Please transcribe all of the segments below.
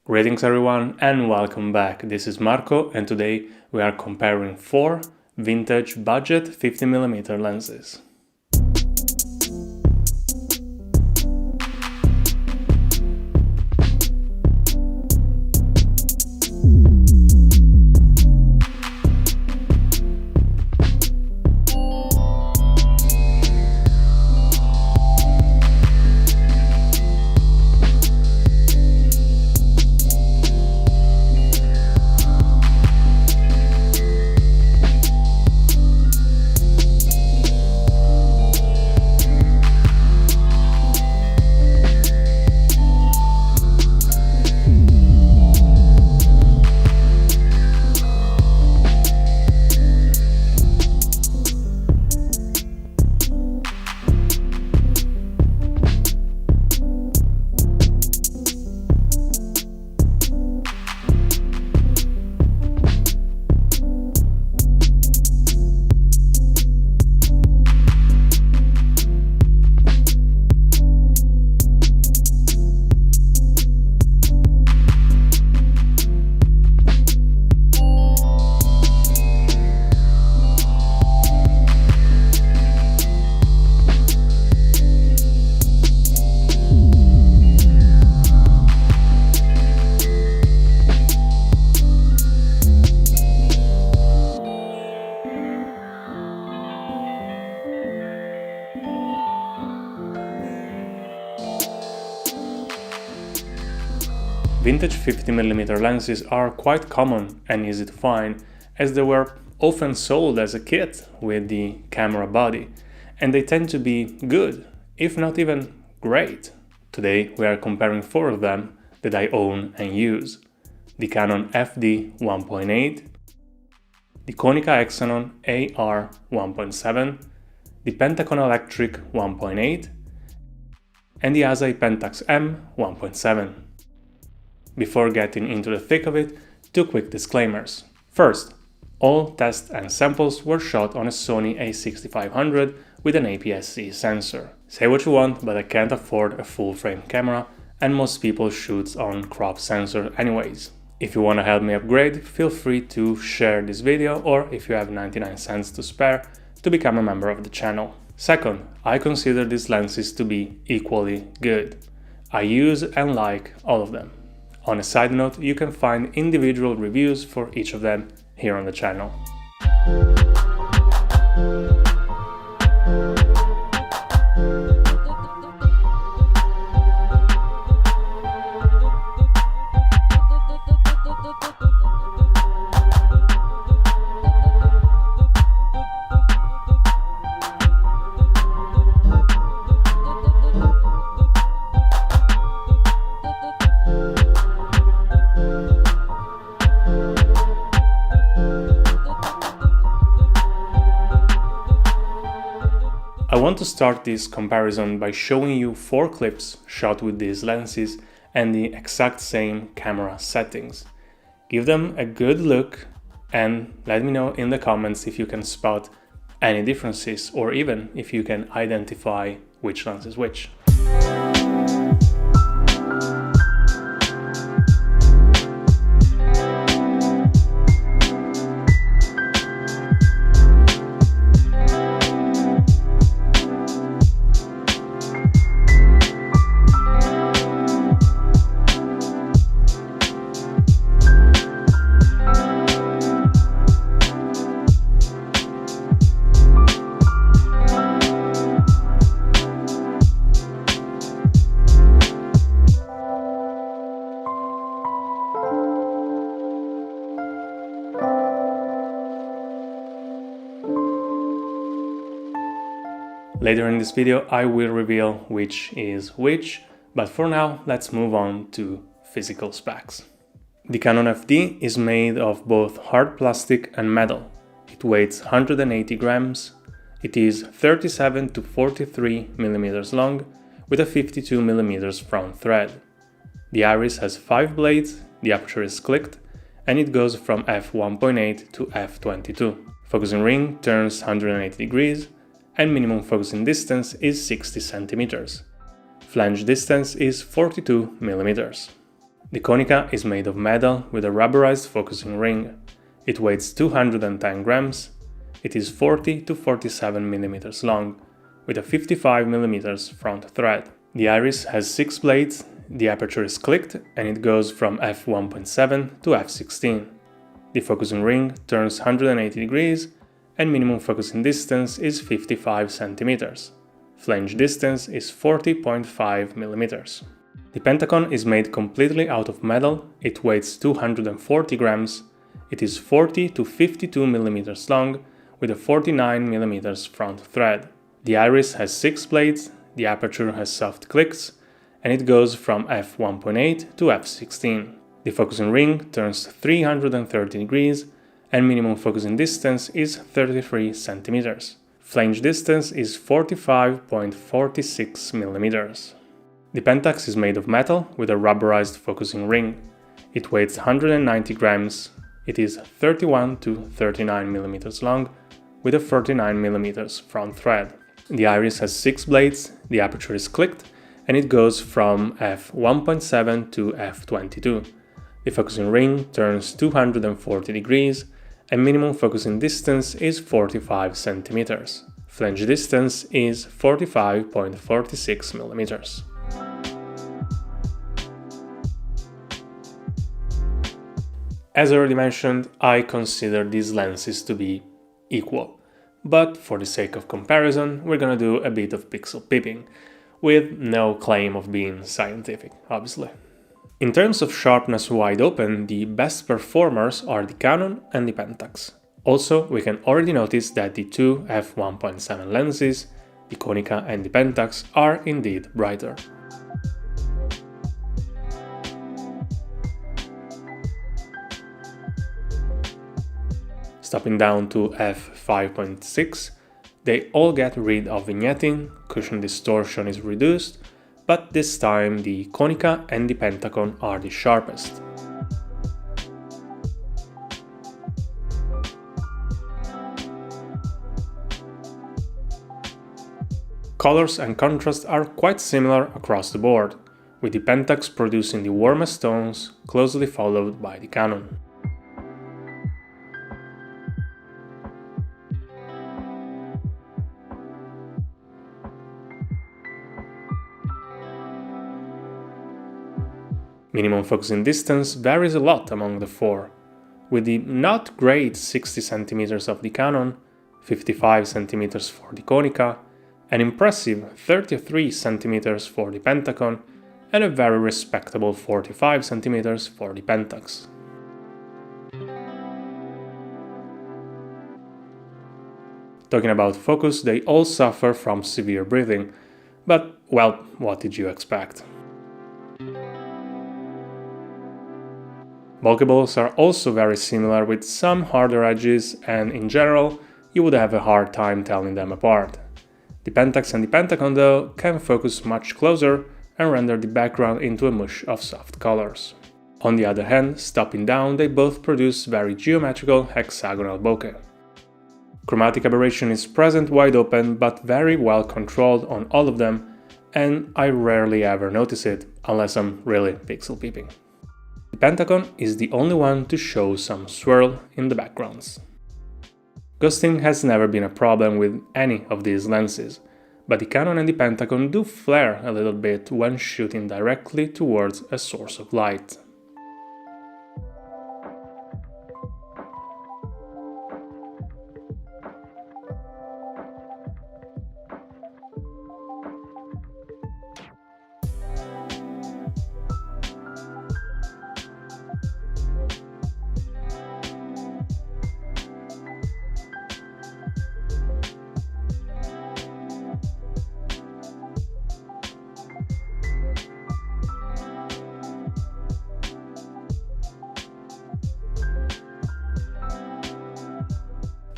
Greetings everyone and welcome back. This is Marco and today we are comparing 4 vintage budget 50mm lenses. Vintage 50mm lenses are quite common and easy to find, as they were often sold as a kit with the camera body, and they tend to be good, if not even great. Today we are comparing 4 of them that I own and use: the Canon FD 1.8, the Konica Hexanon AR 1.7, the Pentacon Electric 1.8, and the Asahi Pentax M 1.7. Before getting into the thick of it, 2 quick disclaimers. First, all tests and samples were shot on a Sony a6500 with an APS-C sensor. Say what you want, but I can't afford a full-frame camera, and most people shoot on crop sensor anyways. If you want to help me upgrade, feel free to share this video, or if you have 99 cents to spare, to become a member of the channel. Second, I consider these lenses to be equally good. I use and like all of them. On a side note, you can find individual reviews for each of them here on the channel. I want to start this comparison by showing you 4 clips shot with these lenses and the exact same camera settings. Give them a good look and let me know in the comments if you can spot any differences or even if you can identify which lens is which. Later in this video I will reveal which is which, but for now let's move on to physical specs. The Canon FD is made of both hard plastic and metal. It weighs 180 grams, it is 37 to 43 mm long with a 52 mm front thread. The Aries has 5 blades, the aperture is clicked, and it goes from f1.8 to f22. Focusing ring turns 180 degrees, and minimum focusing distance is 60 centimeters. Flange distance is 42 mm. The Konica is made of metal with a rubberized focusing ring. It weighs 210 grams. It is 40 to 47 mm long, with a 55 mm front thread. The Aries has 6 blades, the aperture is clicked and it goes from f1.7 to f16. The focusing ring turns 180 degrees and minimum focusing distance is 55 cm. Flange distance is 40.5 mm. The Pentacon is made completely out of metal, it weighs 240 grams, it is 40 to 52 mm long with a 49 mm front thread. The Aries has 6 blades, the aperture has soft clicks, and it goes from f1.8 to f16. The focusing ring turns 330 degrees and minimum focusing distance is 33 cm. Flange distance is 45.46 mm. The Pentax is made of metal with a rubberized focusing ring. It weighs 190 grams, it is 31 to 39 mm long with a 49 mm front thread. The Aries has 6 blades, the aperture is clicked, and it goes from f1.7 to f22. The focusing ring turns 240 degrees and minimum focusing distance is 45 cm. Flange distance is 45.46 mm. As already mentioned, I consider these lenses to be equal, but for the sake of comparison, we're gonna do a bit of pixel peeping, with no claim of being scientific, obviously. In terms of sharpness wide open, the best performers are the Canon and the Pentax. Also, we can already notice that the two f1.7 lenses, the Konica and the Pentax, are indeed brighter. Stopping down to f5.6, they all get rid of vignetting, cushion distortion is reduced, but this time the Konica and the Pentacon are the sharpest. Colors and contrast are quite similar across the board, with the Pentax producing the warmest tones, closely followed by the Canon. Minimum focusing distance varies a lot among the four, with the not great 60 cm of the Canon, 55 cm for the Konica, an impressive 33 cm for the Pentacon, and a very respectable 45 cm for the Pentax. Talking about focus, they all suffer from severe breathing, but well, what did you expect? Bulkables are also very similar with some harder edges, and in general, you would have a hard time telling them apart. The Pentax and the Pentacon though can focus much closer and render the background into a mush of soft colors. On the other hand, stopping down, they both produce very geometrical hexagonal bokeh. Chromatic aberration is present wide open but very well controlled on all of them, and I rarely ever notice it unless I'm really pixel peeping. The Pentacon is the only one to show some swirl in the backgrounds. Ghosting has never been a problem with any of these lenses, but the Canon and the Pentacon do flare a little bit when shooting directly towards a source of light.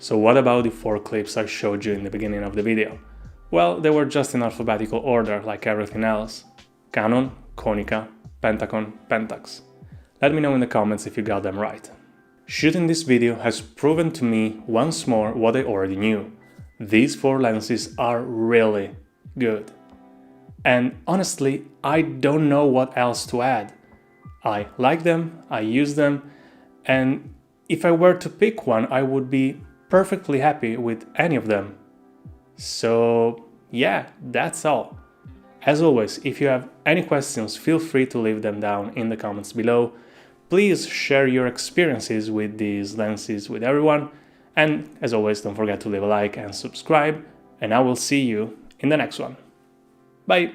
So what about the 4 clips I showed you in the beginning of the video? Well, they were just in alphabetical order like everything else. Canon, Konica, Pentacon, Pentax. Let me know in the comments if you got them right. Shooting this video has proven to me once more what I already knew. These 4 lenses are really good. And honestly, I don't know what else to add. I like them, I use them, and if I were to pick one, I would be perfectly happy with any of them. So yeah, that's all. As always, if you have any questions, feel free to leave them down in the comments below. Please share your experiences with these lenses with everyone. And as always, don't forget to leave a like and subscribe. And I will see you in the next one. Bye!